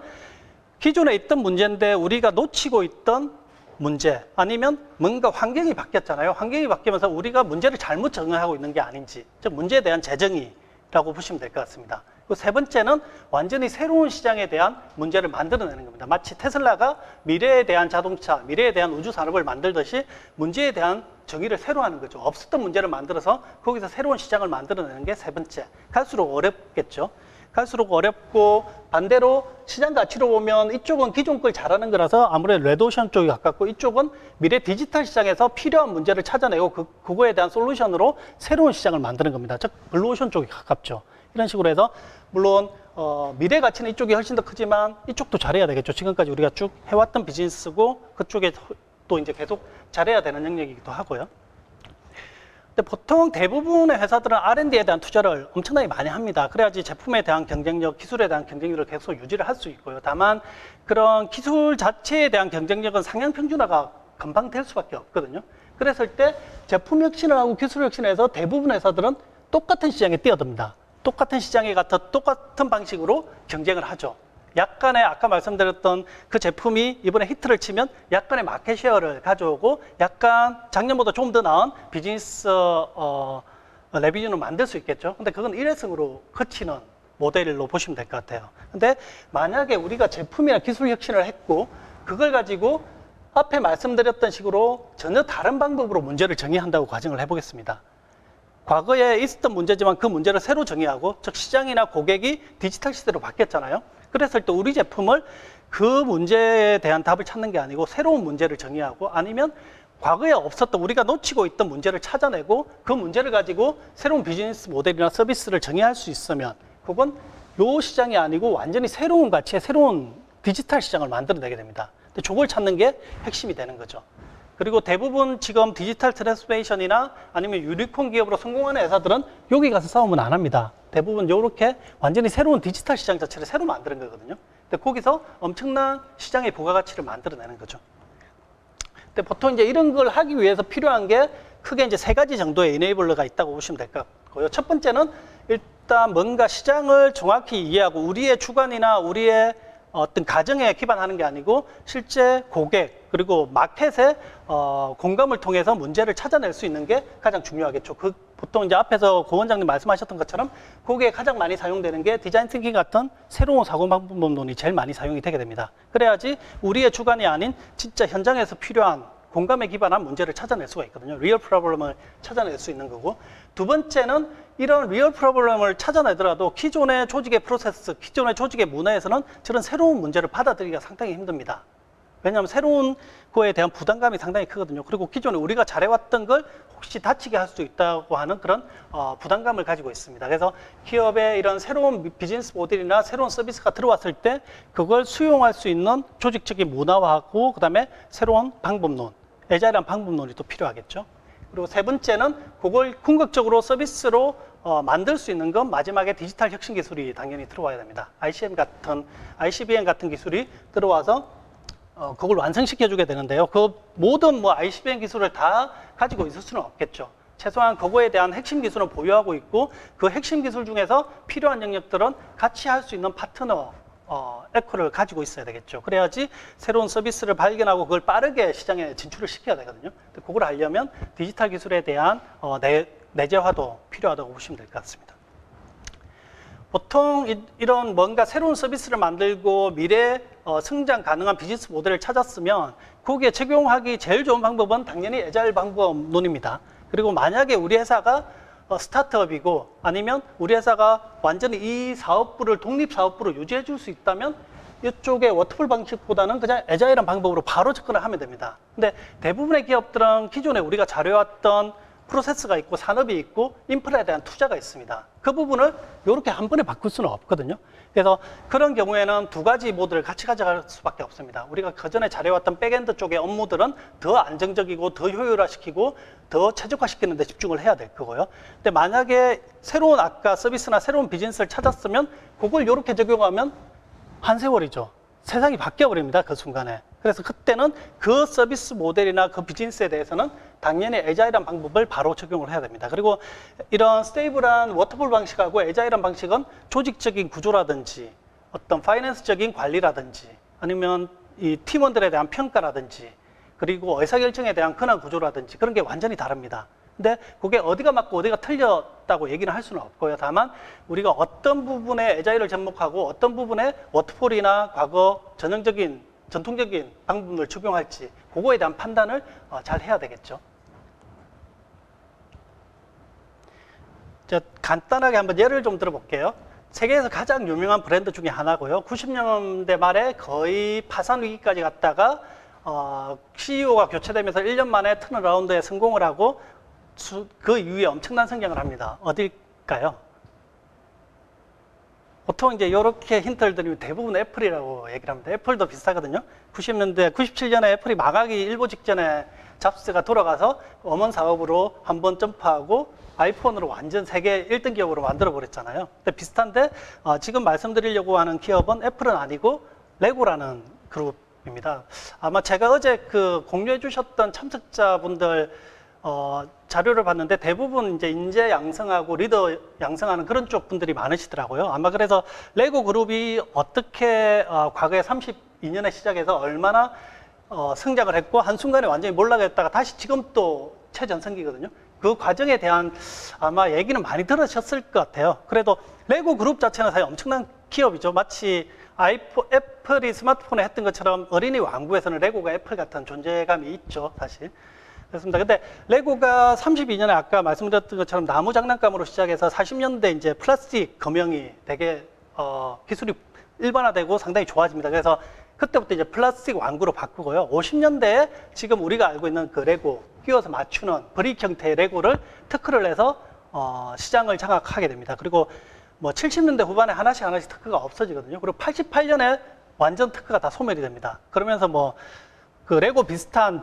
기존에 있던 문제인데 우리가 놓치고 있던 문제 아니면 뭔가 환경이 바뀌었잖아요. 환경이 바뀌면서 우리가 문제를 잘못 적응하고 있는 게 아닌지, 즉 문제에 대한 재정의라고 보시면 될 것 같습니다. 그 세 번째는 완전히 새로운 시장에 대한 문제를 만들어내는 겁니다. 마치 테슬라가 미래에 대한 자동차, 미래에 대한 우주 산업을 만들듯이 문제에 대한 정의를 새로 하는 거죠. 없었던 문제를 만들어서 거기서 새로운 시장을 만들어내는 게 세 번째. 갈수록 어렵겠죠. 갈수록 어렵고 반대로 시장 가치로 보면 이쪽은 기존 걸 잘하는 거라서 아무래도 레드오션 쪽이 가깝고 이쪽은 미래 디지털 시장에서 필요한 문제를 찾아내고 그거에 대한 솔루션으로 새로운 시장을 만드는 겁니다. 즉 블루오션 쪽이 가깝죠. 이런 식으로 해서 물론 미래 가치는 이쪽이 훨씬 더 크지만 이쪽도 잘해야 되겠죠. 지금까지 우리가 쭉 해왔던 비즈니스고 그쪽에 또 이제 계속 잘해야 되는 영역이기도 하고요. 근데 보통 대부분의 회사들은 R&D에 대한 투자를 엄청나게 많이 합니다. 그래야지 제품에 대한 경쟁력, 기술에 대한 경쟁력을 계속 유지를 할 수 있고요. 다만 그런 기술 자체에 대한 경쟁력은 상향 평준화가 금방 될 수밖에 없거든요. 그랬을 때 제품 혁신을 하고 기술 혁신을 해서 대부분 회사들은 똑같은 시장에 뛰어듭니다. 똑같은 시장에 가서 똑같은 방식으로 경쟁을 하죠. 약간의 아까 말씀드렸던 그 제품이 이번에 히트를 치면 약간의 마켓 쉐어를 가져오고 약간 작년보다 좀 더 나은 비즈니스 레비뉴를 만들 수 있겠죠. 근데 그건 일회성으로 그치는 모델로 보시면 될 것 같아요. 근데 만약에 우리가 제품이나 기술 혁신을 했고 그걸 가지고 앞에 말씀드렸던 식으로 전혀 다른 방법으로 문제를 정의한다고 가정을 해보겠습니다. 과거에 있었던 문제지만 그 문제를 새로 정의하고, 즉 시장이나 고객이 디지털 시대로 바뀌었잖아요. 그랬을 때 우리 제품을 그 문제에 대한 답을 찾는 게 아니고 새로운 문제를 정의하고, 아니면 과거에 없었던 우리가 놓치고 있던 문제를 찾아내고 그 문제를 가지고 새로운 비즈니스 모델이나 서비스를 정의할 수 있으면 그건 요 시장이 아니고 완전히 새로운 가치의 새로운 디지털 시장을 만들어내게 됩니다. 근데 저걸 찾는 게 핵심이 되는 거죠. 그리고 대부분 지금 디지털 트랜스포메이션이나 아니면 유니콘 기업으로 성공하는 회사들은 여기 가서 싸움은 안 합니다. 대부분 이렇게 완전히 새로운 디지털 시장 자체를 새로 만드는 거거든요. 근데 거기서 엄청난 시장의 부가가치를 만들어내는 거죠. 근데 보통 이제 이런 걸 하기 위해서 필요한 게 크게 이제 3가지 정도의 에네이블러가 있다고 보시면 될 것 같고요. 첫 번째는 일단 뭔가 시장을 정확히 이해하고 우리의 주관이나 우리의 어떤 가정에 기반하는 게 아니고 실제 고객 그리고 마켓의 공감을 통해서 문제를 찾아낼 수 있는 게 가장 중요하겠죠. 보통 이제 앞에서 고 원장님 말씀하셨던 것처럼 거기에 가장 많이 사용되는 게 디자인 띵킹 같은 새로운 사고방법론이 제일 많이 사용이 되게 됩니다. 그래야지 우리의 주관이 아닌 진짜 현장에서 필요한 공감에 기반한 문제를 찾아낼 수가 있거든요. 리얼 프로블럼을 찾아낼 수 있는 거고, 두 번째는 이런 리얼 프로블럼을 찾아내더라도 기존의 조직의 프로세스, 기존의 조직의 문화에서는 저런 새로운 문제를 받아들이기가 상당히 힘듭니다. 왜냐하면 새로운 거에 대한 부담감이 상당히 크거든요. 그리고 기존에 우리가 잘해왔던 걸 혹시 다치게 할 수도 있다고 하는 그런 부담감을 가지고 있습니다. 그래서 기업의 이런 새로운 비즈니스 모델이나 새로운 서비스가 들어왔을 때 그걸 수용할 수 있는 조직적인 문화화하고 그다음에 새로운 방법론, 애자일한 방법론이 또 필요하겠죠. 그리고 세 번째는 그걸 궁극적으로 서비스로 만들 수 있는 건 마지막에 디지털 혁신 기술이 당연히 들어와야 됩니다. ICBM 같은 기술이 들어와서 그걸 완성시켜주게 되는데요. 그 모든 ICBM 기술을 다 가지고 있을 수는 없겠죠. 최소한 그거에 대한 핵심 기술은 보유하고 있고 그 핵심 기술 중에서 필요한 영역들은 같이 할 수 있는 파트너 에코를 가지고 있어야 되겠죠. 그래야지 새로운 서비스를 발견하고 그걸 빠르게 시장에 진출을 시켜야 되거든요. 근데 그걸 하려면 디지털 기술에 대한 내재화도 필요하다고 보시면 될 것 같습니다. 보통 이런 뭔가 새로운 서비스를 만들고 미래 성장 가능한 비즈니스 모델을 찾았으면 거기에 적용하기 제일 좋은 방법은 당연히 애자일 방법론입니다. 그리고 만약에 우리 회사가 스타트업이고 아니면 우리 회사가 완전히 이 사업부를 독립사업부로 유지해 줄 수 있다면 이쪽의 워터풀 방식보다는 그냥 애자일한 방법으로 바로 접근을 하면 됩니다. 근데 대부분의 기업들은 기존에 우리가 잘해왔던 프로세스가 있고 산업이 있고 인프라에 대한 투자가 있습니다. 그 부분을 이렇게 한 번에 바꿀 수는 없거든요. 그래서 그런 경우에는 두 가지 모드를 같이 가져갈 수밖에 없습니다. 우리가 그전에 잘해왔던 백엔드 쪽의 업무들은 더 안정적이고 더 효율화시키고 더 최적화시키는 데 집중을 해야 될 거고요. 근데 만약에 새로운 아까 서비스나 새로운 비즈니스를 찾았으면 그걸 이렇게 적용하면 한 세월이죠. 세상이 바뀌어버립니다. 그 순간에. 그래서 그때는 그 서비스 모델이나 그 비즈니스에 대해서는 당연히 애자일한 방법을 바로 적용을 해야 됩니다. 그리고 이런 스테이블한 워터풀 방식하고 애자일한 방식은 조직적인 구조라든지 어떤 파이낸스적인 관리라든지 아니면 이 팀원들에 대한 평가라든지 그리고 의사결정에 대한 근한 구조라든지 그런 게 완전히 다릅니다. 근데 그게 어디가 맞고 어디가 틀렸다고 얘기는 할 수는 없고요. 다만 우리가 어떤 부분에 애자일을 접목하고 어떤 부분에 워터풀이나 과거 전통적인 방법을 적용할지 그거에 대한 판단을 잘 해야 되겠죠. 간단하게 한번 예를 좀 들어볼게요. 세계에서 가장 유명한 브랜드 중에 하나고요. 90년대 말에 거의 파산 위기까지 갔다가 CEO가 교체되면서 1년 만에 턴어라운드에 성공을 하고 그 이후에 엄청난 성장을 합니다. 어딜까요? 보통 이제 이렇게 힌트를 드리면 대부분 애플이라고 얘기를 합니다. 애플도 비슷하거든요. 97년에 애플이 망하기 일보 직전에 잡스가 돌아가서 엄원 사업으로 한번 점프하고 아이폰으로 완전 세계 1등 기업으로 만들어 버렸잖아요. 근데 비슷한데 지금 말씀드리려고 하는 기업은 애플은 아니고 레고라는 그룹입니다. 아마 제가 어제 공유해 주셨던 참석자분들 자료를 봤는데 대부분 이제 인재 양성하고 리더 양성하는 그런 쪽 분들이 많으시더라고요. 아마 그래서 레고 그룹이 어떻게 과거에 32년에 시작해서 얼마나 성장을 했고 한순간에 완전히 몰락했다가 다시 지금 또 최전성기거든요. 그 과정에 대한 아마 얘기는 많이 들으셨을 것 같아요. 그래도 레고 그룹 자체는 사실 엄청난 기업이죠. 마치 애플이 스마트폰에 했던 것처럼 어린이 왕국에서는 레고가 애플 같은 존재감이 있죠, 사실. 그렇습니다. 근데 레고가 32년에 아까 말씀드렸던 것처럼 나무 장난감으로 시작해서 40년대 이제 플라스틱 금형이 되게 기술이 일반화되고 상당히 좋아집니다. 그래서 그때부터 이제 플라스틱 왕구로 바꾸고요. 50년대에 지금 우리가 알고 있는 그 레고 끼워서 맞추는 브릭 형태의 레고를 특허를 내서 시장을 장악하게 됩니다. 그리고 뭐 70년대 후반에 하나씩 특허가 없어지거든요. 그리고 88년에 완전 특허가 다 소멸이 됩니다. 그러면서 뭐 그 레고 비슷한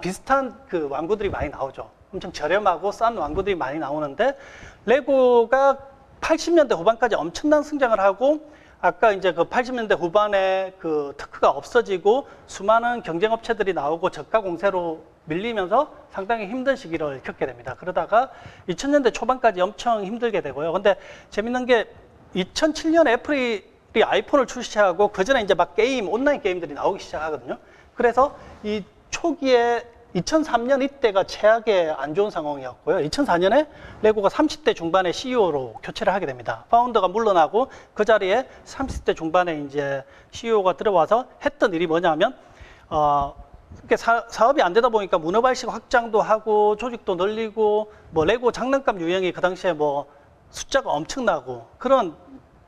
그 왕구들이 많이 나오죠. 엄청 저렴하고 싼 왕구들이 많이 나오는데 레고가 80년대 후반까지 엄청난 성장을 하고 아까 이제 그 80년대 후반에 그 특허가 없어지고 수많은 경쟁업체들이 나오고 저가 공세로 밀리면서 상당히 힘든 시기를 겪게 됩니다. 그러다가 2000년대 초반까지 엄청 힘들게 되고요. 근데 재밌는 게 2007년에 애플이 아이폰을 출시하고 그 전에 이제 막 온라인 게임들이 나오기 시작하거든요. 그래서 이 초기에 2003년 이때가 최악의 안 좋은 상황이었고요. 2004년에 레고가 30대 중반에 CEO로 교체를 하게 됩니다. 파운더가 물러나고 그 자리에 30대 중반에 이제 CEO가 들어와서 했던 일이 뭐냐면 사업이 안 되다 보니까 문어발식 확장도 하고 조직도 늘리고 뭐 레고 장난감 유형이 그 당시에 뭐 숫자가 엄청나고 그런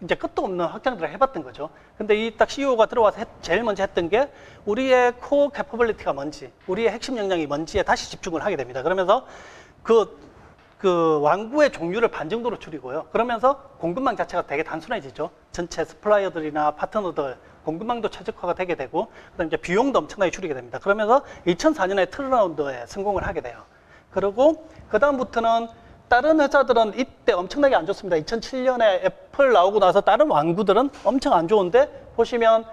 이제 끝도 없는 확장들을 해봤던 거죠. 근데 이 딱 CEO가 들어와서 제일 먼저 했던 게 우리의 코어 캐퍼빌리티가 뭔지, 우리의 핵심 역량이 뭔지에 다시 집중을 하게 됩니다. 그러면서 그 왕구의 종류를 반 정도로 줄이고요. 그러면서 공급망 자체가 되게 단순해지죠. 전체 서플라이어들이나 파트너들 공급망도 최적화가 되게 되고 그다음에 이제 비용도 엄청나게 줄이게 됩니다. 그러면서 2004년에 턴어라운드에 성공을 하게 돼요. 그리고 그 다음부터는 다른 회사들은 이때 엄청나게 안 좋습니다. 2007년에 애플 나오고 나서 다른 왕구들은 엄청 안 좋은데 보시면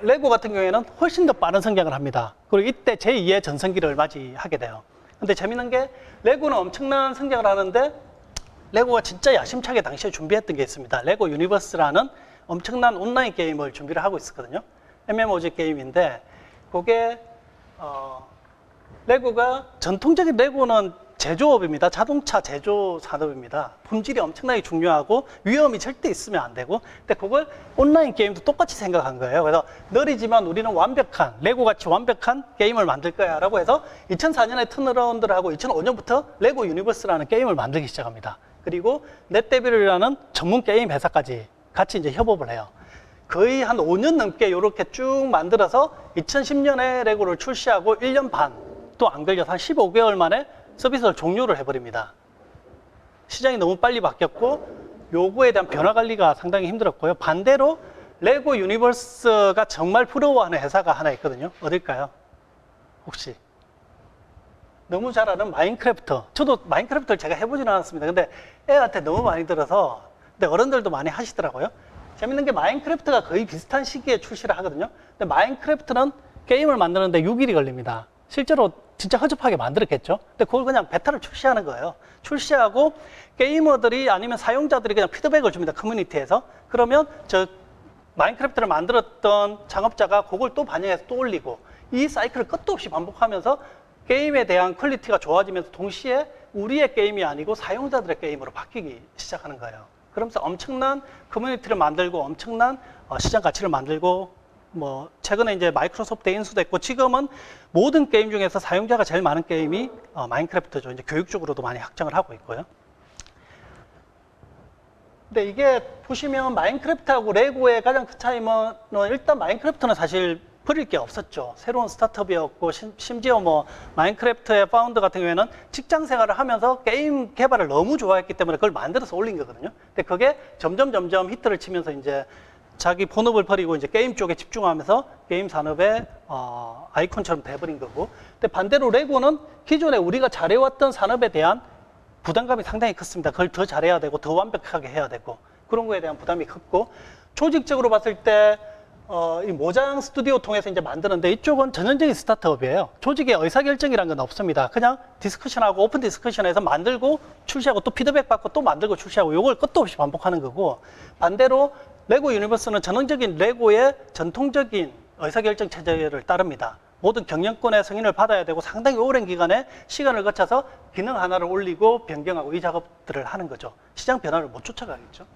레고 같은 경우에는 훨씬 더 빠른 성장을 합니다. 그리고 이때 제2의 전성기를 맞이하게 돼요. 근데 재밌는 게 레고는 엄청난 성장을 하는데 레고가 진짜 야심차게 당시에 준비했던 게 있습니다. 레고 유니버스라는 엄청난 온라인 게임을 준비를 하고 있었거든요. MMOG 게임인데 그게 레고가 전통적인 레고는 제조업입니다. 자동차 제조 산업입니다. 품질이 엄청나게 중요하고 위험이 절대 있으면 안 되고 근데 그걸 온라인 게임도 똑같이 생각한 거예요. 그래서 느리지만 우리는 완벽한 레고같이 완벽한 게임을 만들 거야 라고 해서 2004년에 턴어라운드를 하고 2005년부터 레고 유니버스라는 게임을 만들기 시작합니다. 그리고 넷데빌이라는 전문 게임 회사까지 같이 이제 협업을 해요. 거의 한 5년 넘게 이렇게 쭉 만들어서 2010년에 레고를 출시하고 1년 반도 안 걸려서 한 15개월 만에 서비스를 종료를 해버립니다. 시장이 너무 빨리 바뀌었고 요거에 대한 변화 관리가 상당히 힘들었고요. 반대로 레고 유니버스가 정말 부러워하는 회사가 하나 있거든요. 어딜까요? 혹시? 너무 잘 아는 마인크래프트. 저도 마인크래프트를 제가 해보지는 않았습니다. 근데 애한테 너무 많이 들어서 근데 어른들도 많이 하시더라고요. 재밌는 게 마인크래프트가 거의 비슷한 시기에 출시를 하거든요. 근데 마인크래프트는 게임을 만드는데 6일이 걸립니다. 실제로 진짜 허접하게 만들었겠죠. 근데 그걸 그냥 베타를 출시하는 거예요. 출시하고 게이머들이 아니면 사용자들이 그냥 피드백을 줍니다. 커뮤니티에서. 그러면 저 마인크래프트를 만들었던 창업자가 그걸 또 반영해서 또 올리고 이 사이클을 끝도 없이 반복하면서 게임에 대한 퀄리티가 좋아지면서 동시에 우리의 게임이 아니고 사용자들의 게임으로 바뀌기 시작하는 거예요. 그러면서 엄청난 커뮤니티를 만들고 엄청난 시장 가치를 만들고 뭐 최근에 이제 마이크로소프트에 인수됐고 지금은 모든 게임 중에서 사용자가 제일 많은 게임이 마인크래프트죠. 이제 교육적으로도 많이 확장을 하고 있고요. 근데 이게 보시면 마인크래프트하고 레고의 가장 큰 차이는 일단 마인크래프트는 사실 버릴 게 없었죠. 새로운 스타트업이었고 심지어 뭐 마인크래프트의 파운더 같은 경우에는 직장 생활을 하면서 게임 개발을 너무 좋아했기 때문에 그걸 만들어서 올린 거거든요. 근데 그게 점점 히트를 치면서 이제 자기 본업을 버리고 이제 게임 쪽에 집중하면서 게임 산업의 아이콘처럼 돼버린 거고. 근데 반대로 레고는 기존에 우리가 잘해왔던 산업에 대한 부담감이 상당히 컸습니다. 그걸 더 잘해야 되고 더 완벽하게 해야 되고 그런 거에 대한 부담이 컸고 조직적으로 봤을 때 이 모장 스튜디오 통해서 이제 만드는데 이쪽은 전형적인 스타트업이에요. 조직의 의사결정이라는 건 없습니다. 그냥 디스커션하고 오픈 디스커션에서 만들고 출시하고 또 피드백 받고 또 만들고 출시하고 이걸 끝도 없이 반복하는 거고 반대로 레고 유니버스는 전형적인 레고의 전통적인 의사결정 체제를 따릅니다. 모든 경영권의 승인을 받아야 되고 상당히 오랜 기간에 시간을 거쳐서 기능 하나를 올리고 변경하고 이 작업들을 하는 거죠. 시장 변화를 못 쫓아가겠죠.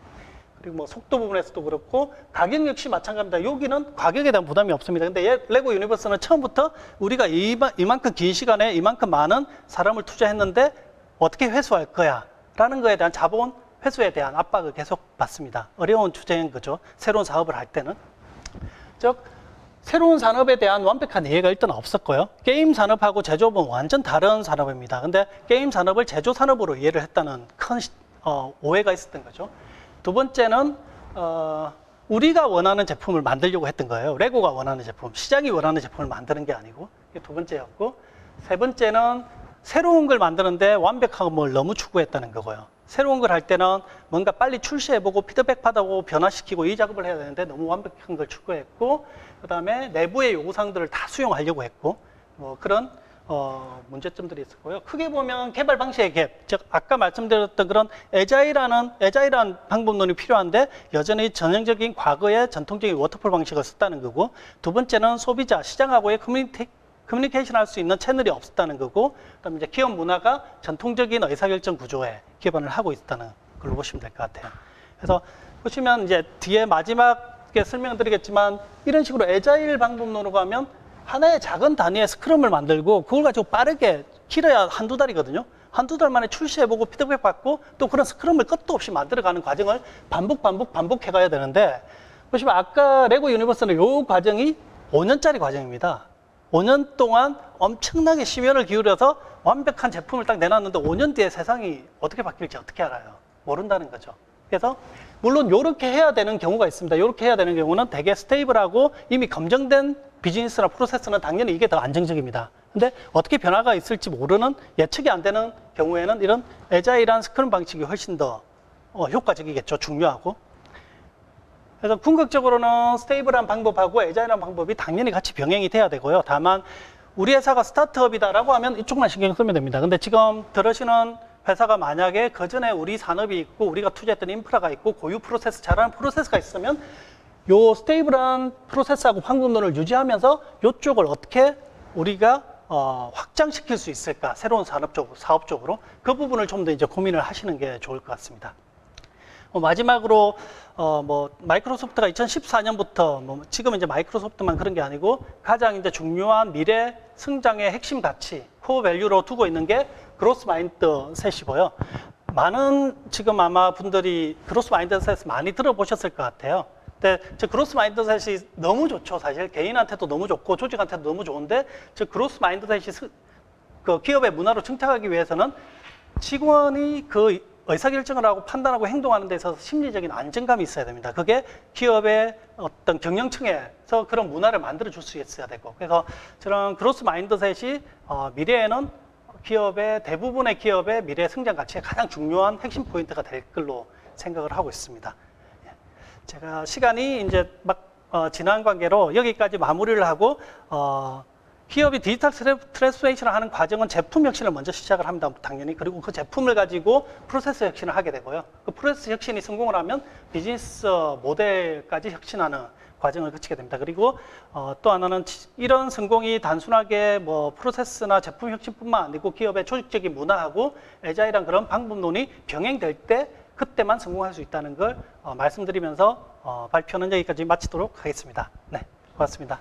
그리고 뭐 속도 부분에서도 그렇고 가격 역시 마찬가지입니다. 여기는 가격에 대한 부담이 없습니다. 근데 레고 유니버스는 처음부터 우리가 이만큼 긴 시간에 이만큼 많은 사람을 투자했는데 어떻게 회수할 거야 라는 거에 대한 자본 회수에 대한 압박을 계속 받습니다. 어려운 주제인 거죠. 새로운 사업을 할 때는. 즉 새로운 산업에 대한 완벽한 이해가 일단 없었고요. 게임 산업하고 제조업은 완전 다른 산업입니다. 근데 게임 산업을 제조 산업으로 이해를 했다는 큰 오해가 있었던 거죠. 두 번째는 우리가 원하는 제품을 만들려고 했던 거예요. 레고가 원하는 제품, 시장이 원하는 제품을 만드는 게 아니고. 이게 두 번째였고, 세 번째는 새로운 걸 만드는데 완벽함을 너무 추구했다는 거고요. 새로운 걸 할 때는 뭔가 빨리 출시해보고 피드백 받아보고 변화시키고 이 작업을 해야 되는데 너무 완벽한 걸 추구했고, 그 다음에 내부의 요구사항들을 다 수용하려고 했고, 뭐 그런 문제점들이 있었고요. 크게 보면 개발 방식의 갭, 즉 아까 말씀드렸던 그런 애자일한 방법론이 필요한데 여전히 전형적인 과거의 전통적인 워터폴 방식을 썼다는 거고, 두 번째는 소비자, 시장하고의 커뮤니케이션 할 수 있는 채널이 없었다는 거고, 그다음에 이제 기업 문화가 전통적인 의사결정 구조에 기반을 하고 있다는 걸로 보시면 될 것 같아요. 그래서 보시면 이제 뒤에 마지막에 설명드리겠지만 이런 식으로 애자일 방법론으로 가면 하나의 작은 단위의 스크럼을 만들고 그걸 가지고 빠르게 길어야 한두 달이거든요. 한두 달 만에 출시해보고 피드백 받고 또 그런 스크럼을 끝도 없이 만들어가는 과정을 반복해가야 되는데, 보시면 아까 레고 유니버스는 이 과정이 5년짜리 과정입니다. 5년 동안 엄청나게 심혈을 기울여서 완벽한 제품을 딱 내놨는데 5년 뒤에 세상이 어떻게 바뀔지 어떻게 알아요? 모른다는 거죠. 그래서 물론 이렇게 해야 되는 경우가 있습니다. 이렇게 해야 되는 경우는 되게 스테이블하고 이미 검증된 비즈니스나 프로세스는 당연히 이게 더 안정적입니다. 근데 어떻게 변화가 있을지 모르는, 예측이 안 되는 경우에는 이런 애자일한 스크럼 방식이 훨씬 더 효과적이겠죠. 중요하고. 그래서 궁극적으로는 스테이블한 방법하고 애자일한 방법이 당연히 같이 병행이 돼야 되고요. 다만 우리 회사가 스타트업이다라고 하면 이쪽만 신경 쓰면 됩니다. 근데 지금 들으시는 회사가 만약에 그전에 우리 산업이 있고 우리가 투자했던 인프라가 있고 고유 프로세스, 잘하는 프로세스가 있으면 요 스테이블한 프로세스하고 방법론을 유지하면서 이쪽을 어떻게 우리가 확장시킬 수 있을까? 새로운 사업 쪽으로 그 부분을 좀 더 이제 고민을 하시는 게 좋을 것 같습니다. 마지막으로 마이크로소프트가 2014년부터 지금 이제 마이크로소프트만 그런 게 아니고 가장 이제 중요한 미래 성장의 핵심 가치, 코어 밸류로 두고 있는 게 그로스 마인드셋이고요. 많은 지금 아마 분들이 그로스 마인드셋 많이 들어보셨을 것 같아요. 근데 저 그로스 마인드셋이 너무 좋죠. 사실 개인한테도 너무 좋고 조직한테도 너무 좋은데 저 그로스 마인드셋이 그 기업의 문화로 정착하기 위해서는 직원이 그 의사결정을 하고 판단하고 행동하는 데 있어서 심리적인 안정감이 있어야 됩니다. 그게 기업의 어떤 경영층에서 그런 문화를 만들어줄 수 있어야 되고, 그래서 저런 그로스 마인드셋이 미래에는 대부분의 기업의 미래 성장 가치의 가장 중요한 핵심 포인트가 될 걸로 생각을 하고 있습니다. 제가 시간이 이제 지난 관계로 여기까지 마무리를 하고, 기업이 디지털 트랜스포메이션을 하는 과정은 제품 혁신을 먼저 시작을 합니다. 당연히. 그리고 그 제품을 가지고 프로세스 혁신을 하게 되고요. 그 프로세스 혁신이 성공을 하면 비즈니스 모델까지 혁신하는 과정을 거치게 됩니다. 그리고 또 하나는 이런 성공이 단순하게 프로세스나 제품 혁신뿐만 아니고 기업의 조직적인 문화하고 애자일한 그런 방법론이 병행될 때 그때만 성공할 수 있다는 걸 말씀드리면서 발표는 여기까지 마치도록 하겠습니다. 네, 고맙습니다.